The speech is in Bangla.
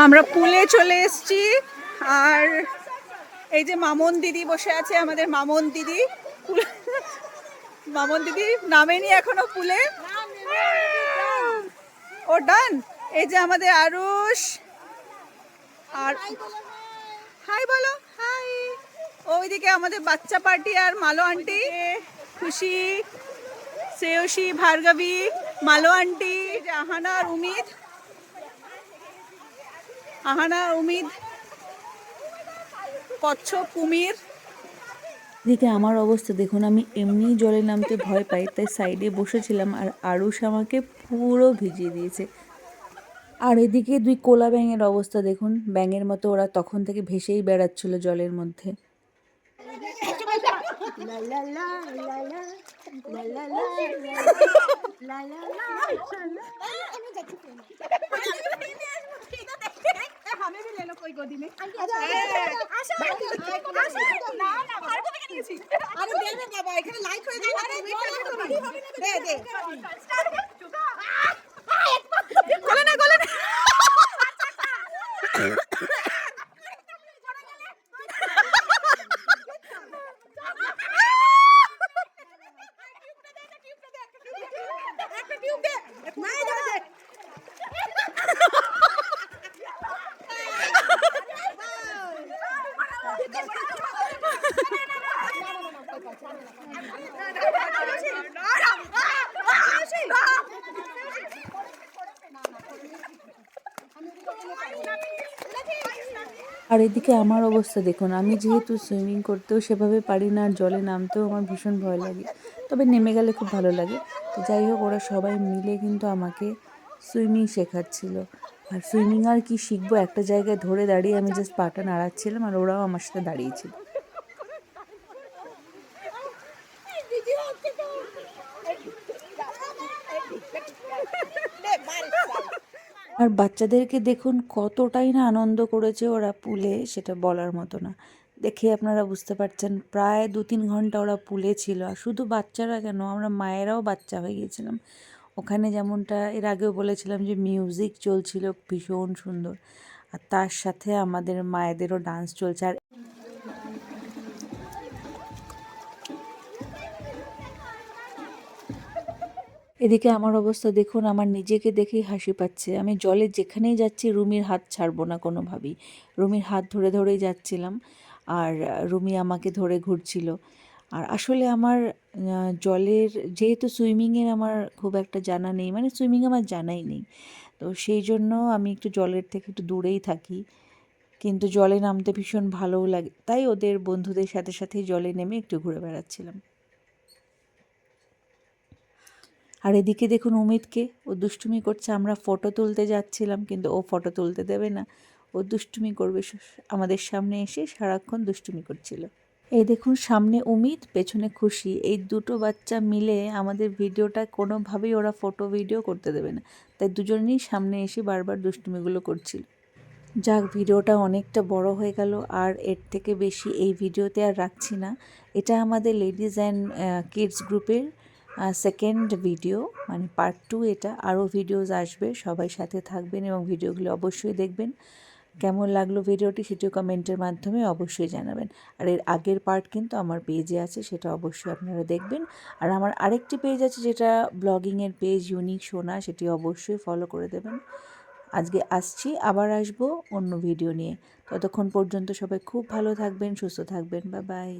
আমরা পুলে চলে এসেছি। আর এই যে মামন দিদি বসে আছে, আমাদের মামন দিদি। মামন দিদি নামেনি এখনো পুলে। ও ডান। এই যে আমাদের আরুষ। আর হাই বলো, হাই। ওইদিকে আমাদের বাচ্চা পার্টি আর মালো আন্টি, খুশি, শ্রেয়সী, ভার্গবী, মালো আন্টি, আহানা আর উমিদ। আহানা উমিদ, কচ্ছপ, কুমির। এদিকে আমার অবস্থা দেখুন, আমি এমনিই জলে নামতে ভয় পাই, তাই সাইডে বসেছিলাম আর আরুষ আমাকে পুরো ভিজিয়ে দিয়েছে। আর এদিকে দুই কোলা ব্যাঙের অবস্থা দেখুন, ব্যাঙের মতো ওরা তখন থেকে ভেসেই বেড়াচ্ছিল জলের মধ্যে। আর এদিকে আমার অবস্থা দেখুন, আমি যেহেতু সুইমিং করতেও সেভাবে পারি না আর জলে নামতেও আমার ভীষণ ভয় লাগে, তবে নেমে গেলে খুব ভালো লাগে। তো যাই হোক, ওরা সবাই মিলে কিন্তু আমাকে সুইমিং শেখাচ্ছিল। আর সুইমিং আর কি শিখবো, একটা জায়গায় ধরে দাঁড়িয়ে আমি জাস্ট পাটা নাড়াচ্ছিলাম আর ওরাও আমার সাথে দাঁড়িয়েছিল। আর বাচ্চাদেরকে দেখুন কতটাই না আনন্দ করেছে ওরা পুলে, সেটা বলার মতো না। দেখে আপনারা বুঝতে পারছেন, প্রায় 2-3 ঘন্টা ওরা পুলে ছিল। আর শুধু বাচ্চারা কেন, আমরা মায়েরাও বাচ্চা হয়ে গিয়েছিলাম। ওখানে যেমনটা এর আগেও বলেছিলাম যে মিউজিক চলছিল ভীষণ সুন্দর, আর তার সাথে আমাদের মায়েদেরও ডান্স চলছে। আর এদিকে আমার অবস্থা দেখুন, আমার নিজেকে দেখেই হাসি পাচ্ছে। আমি জলে যেখানেই যাচ্ছি রুমির হাত ছাড়বো না কোনোভাবেই। রুমির হাত ধরে ধরেই যাচ্ছিলাম, আর রুমি আমাকে ধরে ঘুরছিল। আর আসলে আমার জলের, যেহেতু সুইমিংয়ের আমার খুব একটা জানা নেই, মানে সুইমিং আমার জানাই নেই, তো সেই জন্য আমি একটু জলের থেকে একটু দূরেই থাকি। কিন্তু জলে নামতে ভীষণ ভালোও লাগে, তাই ওদের বন্ধুদের সাথে সাথেই জলে নেমে একটু ঘুরে বেড়াচ্ছিলাম। আর এদিকে দেখুন উমিদকে, ও দুষ্টুমি করছে। আমরা ফটো তুলতে যাচ্ছিলাম কিন্তু ও ফটো তুলতে দেবে না, ও দুষ্টুমি করবে। আমাদের সামনে এসে সারাক্ষণ দুষ্টুমি করছিল। এই দেখুন সামনে উমিদ, পেছনে খুশি, এই দুটো বাচ্চা মিলে আমাদের ভিডিওটা কোনোভাবেই ওরা ফটো ভিডিও করতে দেবে না, তাই দুজনেই সামনে এসে বারবার দুষ্টুমিগুলো করছিল। যাক, ভিডিওটা অনেকটা বড় হয়ে গেল, আর এর থেকে বেশি এই ভিডিওতে আর রাখছি না। এটা আমাদের লেডিজ অ্যান্ড কিডস গ্রুপের সেকেন্ড ভিডিও, মানে পার্ট 2 এটা। আরও ভিডিওস আসবে, সবাই সাথে থাকবেন এবং ভিডিওগুলো অবশ্যই দেখবেন। কেমন লাগলো ভিডিওটি সেটিও কমেন্টের মাধ্যমে অবশ্যই জানাবেন। আর এর আগের পার্ট কিন্তু আমার পেজে আছে, সেটা অবশ্যই আপনারা দেখবেন। আর আমার আরেকটি পেজ আছে যেটা ব্লগিংয়ের পেজ, ইউনিক সোনা, সেটি অবশ্যই ফলো করে দেবেন। আজকে আসছি, আবার আসবো অন্য ভিডিও নিয়ে। ততক্ষণ পর্যন্ত সবাই খুব ভালো থাকবেন, সুস্থ থাকবেন। Bye bye.